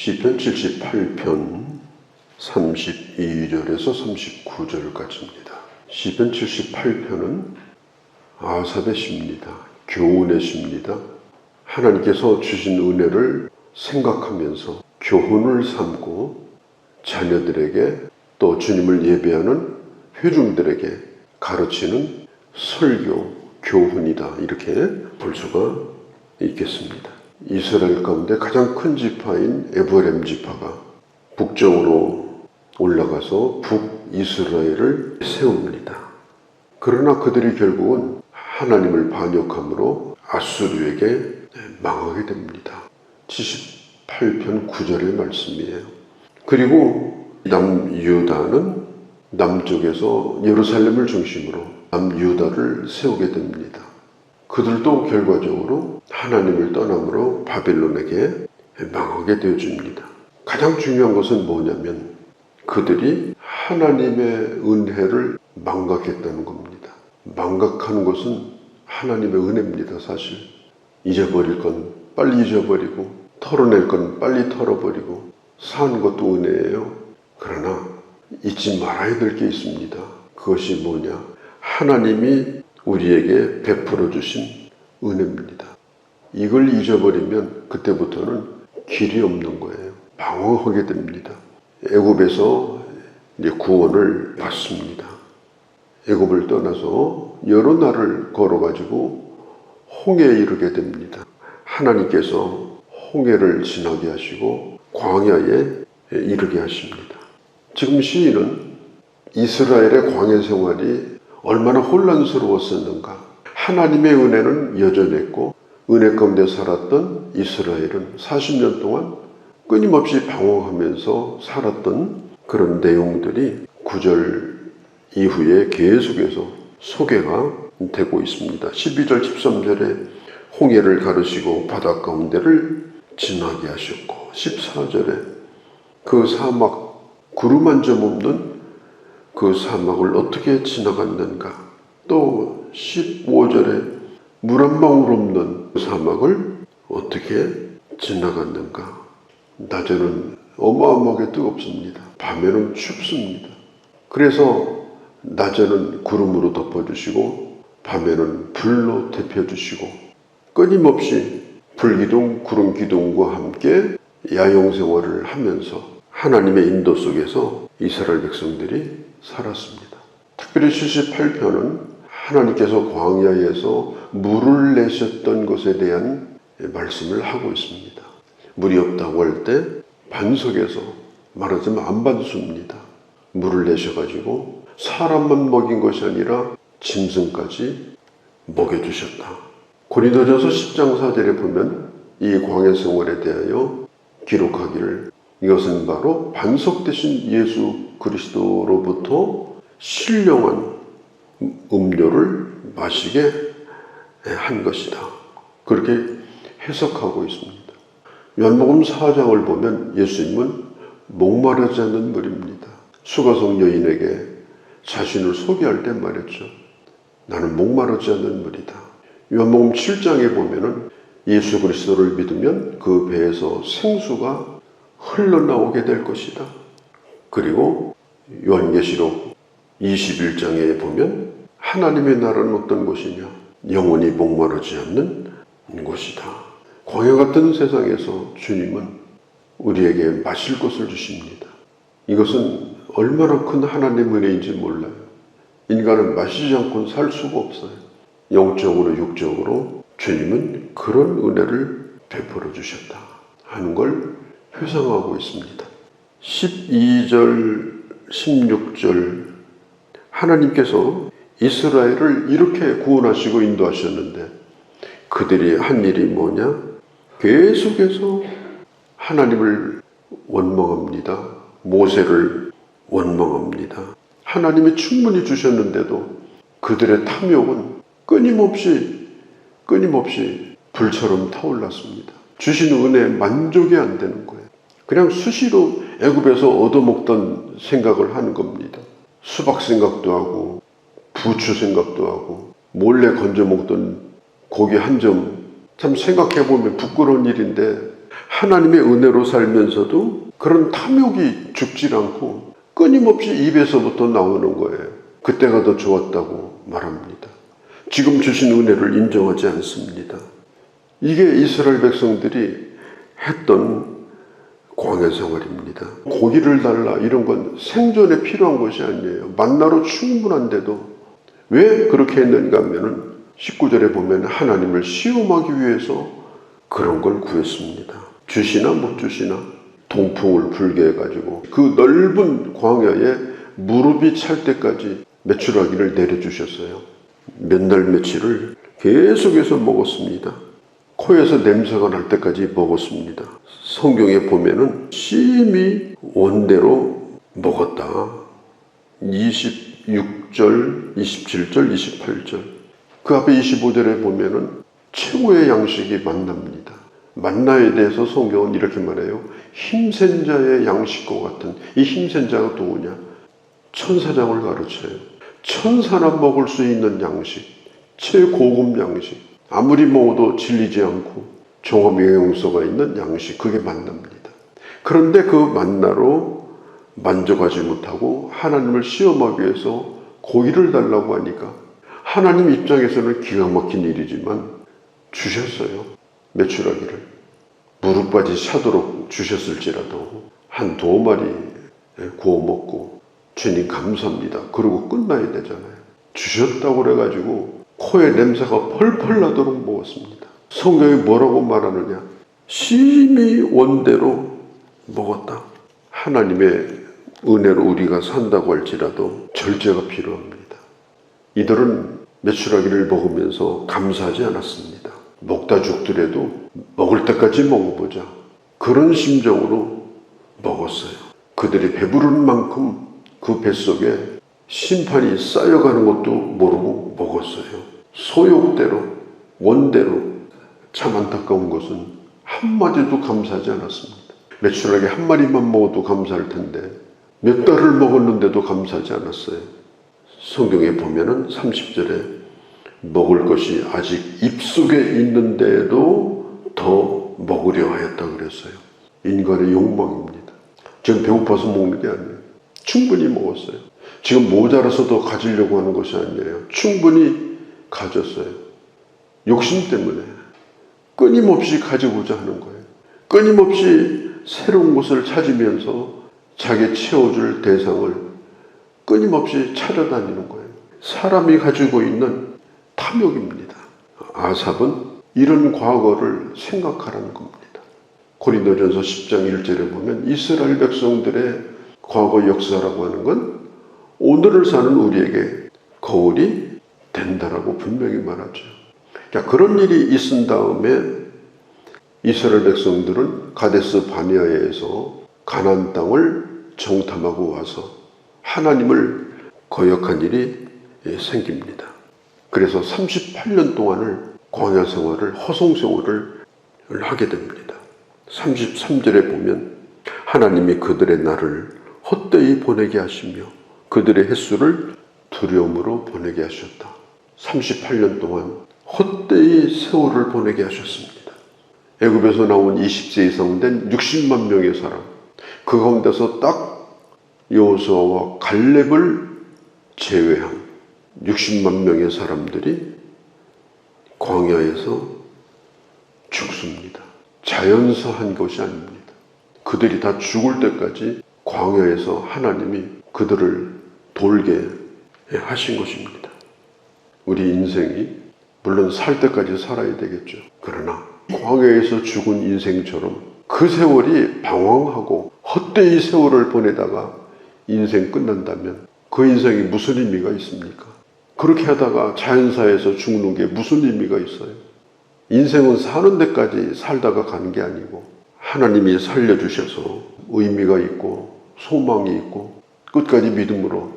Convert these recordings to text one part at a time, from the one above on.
시편 78편 32절에서 39절까지입니다. 시편 78편은 아삽의 시입니다. 교훈의 시입니다. 하나님께서 주신 은혜를 생각하면서 교훈을 삼고 자녀들에게 또 주님을 예배하는 회중들에게 가르치는 설교, 교훈이다, 이렇게 볼 수가 있겠습니다. 이스라엘 가운데 가장 큰 지파인 에브라임 지파가 북쪽으로 올라가서 북이스라엘을 세웁니다. 그러나 그들이 결국은 하나님을 반역함으로 아수르에게 망하게 됩니다. 78편 9절의 말씀이에요. 그리고 남유다는 남쪽에서 예루살렘을 중심으로 남유다를 세우게 됩니다. 그들도 결과적으로 하나님을 떠남으로 바벨론에게 망하게 되어집니다. 가장 중요한 것은 뭐냐면 그들이 하나님의 은혜를 망각했다는 겁니다. 망각하는 것은 하나님의 은혜입니다. 사실 잊어버릴 건 빨리 잊어버리고 털어낼 건 빨리 털어버리고 사는 것도 은혜예요. 그러나 잊지 말아야 될 게 있습니다. 그것이 뭐냐? 하나님이 우리에게 베풀어 주신 은혜입니다. 이걸 잊어버리면 그때부터는 길이 없는 거예요. 방황하게 됩니다. 애굽에서 구원을 받습니다. 애굽을 떠나서 여러 날을 걸어가지고 홍해에 이르게 됩니다. 하나님께서 홍해를 지나게 하시고 광야에 이르게 하십니다. 지금 시인은 이스라엘의 광야 생활이 얼마나 혼란스러웠었는가. 하나님의 은혜는 여전했고 은혜 가운데 살았던 이스라엘은 40년 동안 끊임없이 방황하면서 살았던 그런 내용들이 9절 이후에 계속해서 소개가 되고 있습니다. 12절 13절에 홍해를 가르시고 바다 가운데를 지나게 하셨고 14절에 그 사막 구름 한 점 없는 그 사막을 어떻게 지나갔는가. 또 15절에 물 한 방울 없는 사막을 어떻게 지나갔는가. 낮에는 어마어마하게 뜨겁습니다. 밤에는 춥습니다. 그래서 낮에는 구름으로 덮어주시고 밤에는 불로 데펴주시고 끊임없이 불기둥, 구름기둥과 함께 야영생활을 하면서 하나님의 인도 속에서 이스라엘 백성들이 살았습니다. 특별히 78편은 하나님께서 광야에서 물을 내셨던 것에 대한 말씀을 하고 있습니다. 물이 없다고 할 때 반석에서 말하자면 안반수입니다. 물을 내셔가지고 사람만 먹인 것이 아니라 짐승까지 먹여주셨다. 고린도전서 10장 4절에 보면 이 광야 생활에 대하여 기록하기를 이것은 바로 반석 대신 예수 그리스도로부터 신령한 음료를 마시게 한 것이다. 그렇게 해석하고 있습니다. 요한복음 4장을 보면 예수님은 목마르지 않는 물입니다. 수가성 여인에게 자신을 소개할 때 말했죠. 나는 목마르지 않는 물이다. 요한복음 7장에 보면은 예수 그리스도를 믿으면 그 배에서 생수가 흘러나오게 될 것이다. 그리고 요한계시록 21장에 보면 하나님의 나라는 어떤 곳이냐? 영원히 목마르지 않는 곳이다. 광야 같은 세상에서 주님은 우리에게 마실 것을 주십니다. 이것은 얼마나 큰 하나님의 은혜인지 몰라요. 인간은 마시지 않고는 살 수가 없어요. 영적으로 육적으로 주님은 그런 은혜를 베풀어 주셨다 하는 걸 회상하고 있습니다. 12절 16절 하나님께서 이스라엘을 이렇게 구원하시고 인도하셨는데 그들이 한 일이 뭐냐? 계속해서 하나님을 원망합니다. 모세를 원망합니다. 하나님이 충분히 주셨는데도 그들의 탐욕은 끊임없이 불처럼 타올랐습니다. 주신 은혜에 만족이 안 되는 거예요. 그냥 수시로 애굽에서 얻어먹던 생각을 하는 겁니다. 수박 생각도 하고 부추 생각도 하고 몰래 건져 먹던 고기 한 점, 참 생각해보면 부끄러운 일인데 하나님의 은혜로 살면서도 그런 탐욕이 죽질 않고 끊임없이 입에서부터 나오는 거예요. 그때가 더 좋았다고 말합니다. 지금 주신 은혜를 인정하지 않습니다. 이게 이스라엘 백성들이 했던 광야 생활입니다. 고기를 달라 이런 건 생존에 필요한 것이 아니에요. 만나로 충분한데도 왜 그렇게 했는가 하면은 19절에 보면 하나님을 시험하기 위해서 그런 걸 구했습니다. 주시나 못 주시나 동풍을 불게 해가지고 그 넓은 광야에 무릎이 찰 때까지 메추라기를 내려주셨어요. 몇 날 며칠을 계속해서 먹었습니다. 코에서 냄새가 날 때까지 먹었습니다. 성경에 보면은 심히 원대로 먹었다. 26절, 27절, 28절. 그 앞에 25절에 보면은 최고의 양식이 만납니다. 만나에 대해서 성경은 이렇게 말해요. 힘센 자의 양식과 같은, 이 힘센 자가 누구냐? 천사장을 가르쳐요. 천사나 먹을 수 있는 양식, 최고급 양식, 아무리 먹어도 질리지 않고 종합 영양소가 있는 양식, 그게 만납니다. 그런데 그 만나로 만족하지 못하고 하나님을 시험하기 위해서 고기를 달라고 하니까 하나님 입장에서는 기가 막힌 일이지만 주셨어요. 메추라기를 무릎까지 차도록 주셨을지라도 한 2마리 구워 먹고 주님 감사합니다. 그러고 끝나야 되잖아요. 주셨다고 그래가지고 코에 냄새가 펄펄 나도록 먹었습니다. 성경이 뭐라고 말하느냐? 심히 원대로 먹었다. 하나님의 은혜로 우리가 산다고 할지라도 절제가 필요합니다. 이들은 메추라기를 먹으면서 감사하지 않았습니다. 먹다 죽더라도 먹을 때까지 먹어보자. 그런 심정으로 먹었어요. 그들이 배부른 만큼 그 뱃속에 심판이 쌓여가는 것도 모르고 먹었어요. 소욕대로, 원대로. 참 안타까운 것은 한마디도 감사하지 않았습니다. 메추라기 한 마리만 먹어도 감사할 텐데 몇 달을 먹었는데도 감사하지 않았어요. 성경에 보면은 30절에 먹을 것이 아직 입속에 있는데도 더 먹으려 하였다 그랬어요. 인간의 욕망입니다. 지금 배고파서 먹는 게 아니에요. 충분히 먹었어요. 지금 모자라서 더 가지려고 하는 것이 아니에요. 충분히 가졌어요. 욕심 때문에 끊임없이 가지고자 하는 거예요. 끊임없이 새로운 것을 찾으면서 자기 채워줄 대상을 끊임없이 찾아다니는 거예요. 사람이 가지고 있는 탐욕입니다. 아삽은 이런 과거를 생각하라는 겁니다. 고린도전서 10장 1절에 보면 이스라엘 백성들의 과거 역사라고 하는 건 오늘을 사는 우리에게 거울이 된다라고 분명히 말하죠. 자, 그런 일이 있은 다음에 이스라엘 백성들은 가데스 바네아에서 가나안 땅을 정탐하고 와서 하나님을 거역한 일이 생깁니다. 그래서 38년 동안을 광야 생활을, 허송 생활을 하게 됩니다. 33절에 보면 하나님이 그들의 날을 헛되이 보내게 하시며 그들의 횟수를 두려움으로 보내게 하셨다. 38년 동안 헛되이 세월을 보내게 하셨습니다. 애굽에서 나온 20세 이상 된 60만 명의 사람, 그 가운데서 딱 여호수아와 갈렙을 제외한 60만 명의 사람들이 광야에서 죽습니다. 자연사한 것이 아닙니다. 그들이 다 죽을 때까지 광야에서 하나님이 그들을 돌게 하신 것입니다. 우리 인생이 물론 살 때까지 살아야 되겠죠. 그러나 광야에서 죽은 인생처럼 그 세월이 방황하고 헛되이 세월을 보내다가 인생 끝난다면 그 인생이 무슨 의미가 있습니까? 그렇게 하다가 자연사에서 죽는 게 무슨 의미가 있어요? 인생은 사는 데까지 살다가 가는 게 아니고 하나님이 살려주셔서 의미가 있고 소망이 있고 끝까지 믿음으로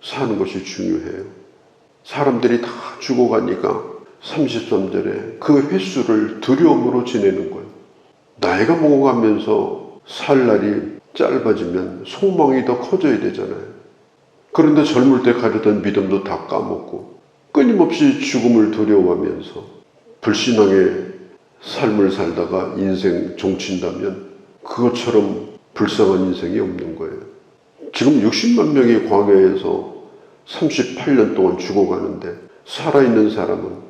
사는 것이 중요해요. 사람들이 다 죽어가니까 33절에 그 횟수를 두려움으로 지내는 거예요. 나이가 먹어가면서 살 날이 짧아지면 소망이 더 커져야 되잖아요. 그런데 젊을 때 가졌던 믿음도 다 까먹고 끊임없이 죽음을 두려워하면서 불신앙에 삶을 살다가 인생 종친다면 그것처럼 불쌍한 인생이 없는 거예요. 지금 60만 명이 광야에서 38년 동안 죽어가는데 살아있는 사람은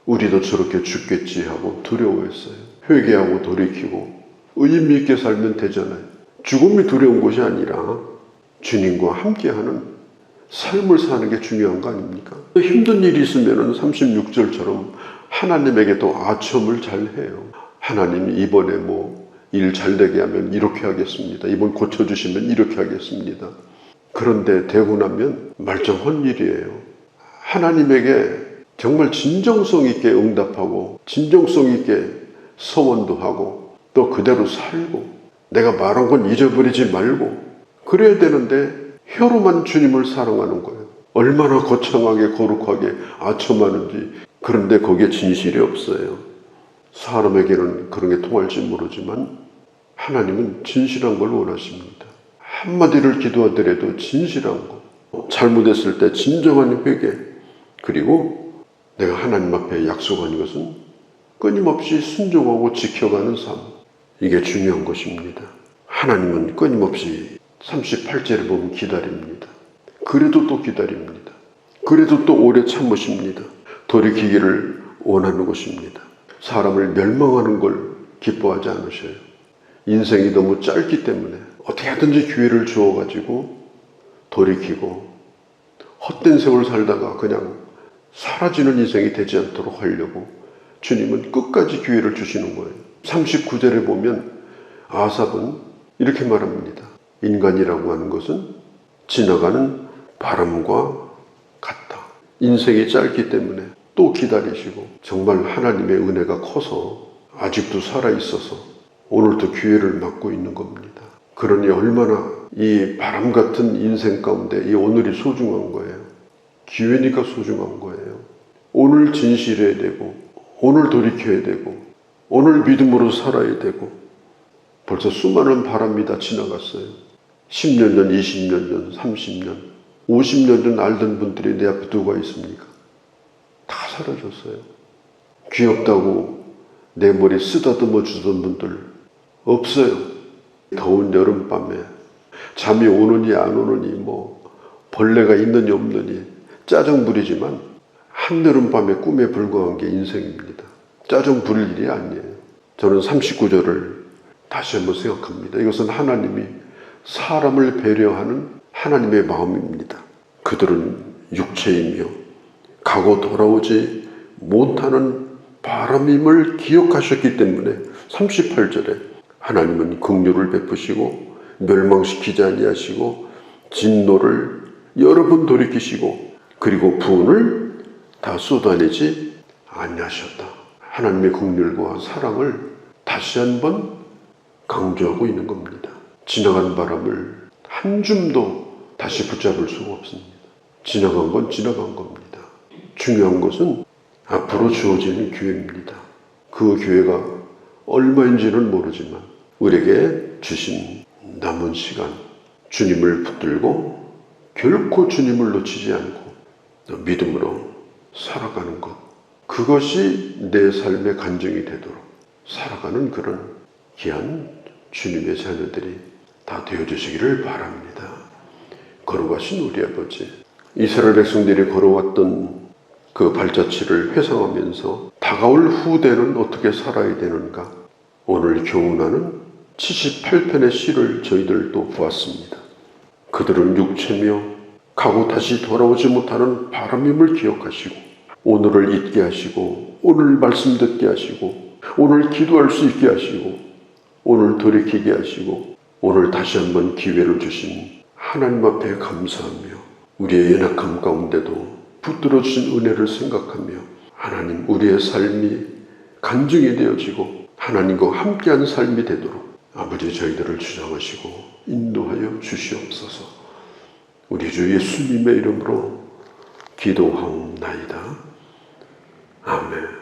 우리도 저렇게 죽겠지 하고 두려워했어요. 회개하고 돌이키고 의미 있게 살면 되잖아요. 죽음이 두려운 것이 아니라 주님과 함께하는 삶을 사는 게 중요한 거 아닙니까? 힘든 일이 있으면 36절처럼 하나님에게 또 아첨을 잘 해요. 하나님 이번에 일 잘 되게 하면 이렇게 하겠습니다. 이번 고쳐주시면 이렇게 하겠습니다. 그런데 되고 나면 말짱한 일이에요. 하나님에게 정말 진정성 있게 응답하고 진정성 있게 서원도 하고 또 그대로 살고 내가 말한 건 잊어버리지 말고 그래야 되는데 혀로만 주님을 사랑하는 거예요. 얼마나 거창하게 거룩하게 아첨하는지. 그런데 거기에 진실이 없어요. 사람에게는 그런 게 통할지 모르지만 하나님은 진실한 걸 원하십니다. 한마디를 기도하더라도 진실한 거, 잘못했을 때 진정한 회개, 그리고 내가 하나님 앞에 약속한 것은 끊임없이 순종하고 지켜가는 삶, 이게 중요한 것입니다. 하나님은 끊임없이 38절에 보면 기다립니다. 그래도 또 기다립니다. 그래도 또 오래 참으십니다. 돌이키기를 원하는 것입니다. 사람을 멸망하는 걸 기뻐하지 않으셔요. 인생이 너무 짧기 때문에 어떻게 하든지 기회를 주어가지고 돌이키고 헛된 세월 살다가 그냥 사라지는 인생이 되지 않도록 하려고 주님은 끝까지 기회를 주시는 거예요. 39절에 보면 아삽은 이렇게 말합니다. 인간이라고 하는 것은 지나가는 바람과 같다. 인생이 짧기 때문에 또 기다리시고 정말 하나님의 은혜가 커서 아직도 살아있어서 오늘도 기회를 맞고 있는 겁니다. 그러니 얼마나 이 바람 같은 인생 가운데 이 오늘이 소중한 거예요. 기회니까 소중한 거예요. 오늘 진실해야 되고 오늘 돌이켜야 되고 오늘 믿음으로 살아야 되고 벌써 수많은 바람이 다 지나갔어요. 10년 전, 20년 전, 30년, 50년 전 알던 분들이 내 앞에 누가 있습니까? 다 사라졌어요. 귀엽다고 내 머리 쓰다듬어 주던 분들 없어요. 더운 여름밤에 잠이 오느니 안 오느니 벌레가 있느니 없느니 짜증 부리지만 한여름밤에 꿈에 불과한 게 인생입니다. 짜증 부릴 일이 아니에요. 저는 39절을 다시 한번 생각합니다. 이것은 하나님이 사람을 배려하는 하나님의 마음입니다. 그들은 육체이며 가고 돌아오지 못하는 바람임을 기억하셨기 때문에 38절에 하나님은 긍휼을 베푸시고 멸망시키지 아니하시고 진노를 여러 번 돌이키시고 그리고 분을 다 쏟아내지 아니하셨다. 하나님의 긍휼과 사랑을 다시 한번 강조하고 있는 겁니다. 지나간 바람을 한 줌도 다시 붙잡을 수가 없습니다. 지나간 건 지나간 겁니다. 중요한 것은 앞으로 주어지는 기회입니다. 그 기회가 얼마인지는 모르지만 우리에게 주신 남은 시간 주님을 붙들고 결코 주님을 놓치지 않고 믿음으로 살아가는 것, 그것이 내 삶의 간증이 되도록 살아가는 그런 귀한 주님의 자녀들이 다 되어주시기를 바랍니다. 걸어가신 우리 아버지, 이스라엘 백성들이 걸어왔던 그 발자취를 회상하면서 다가올 후대는 어떻게 살아야 되는가, 오늘 교훈하는 78편의 시를 저희들도 보았습니다. 그들은 육체며 가고 다시 돌아오지 못하는 바람임을 기억하시고 오늘을 잊게 하시고 오늘 말씀 듣게 하시고 오늘 기도할 수 있게 하시고 오늘 돌이키게 하시고 오늘 다시 한번 기회를 주신 하나님 앞에 감사하며 우리의 연약함 가운데도 붙들어 주신 은혜를 생각하며 하나님, 우리의 삶이 간증이 되어지고 하나님과 함께한 삶이 되도록 아버지 저희들을 주장하시고 인도하여 주시옵소서. 우리 주 예수님의 이름으로 기도하옵나이다. 아멘.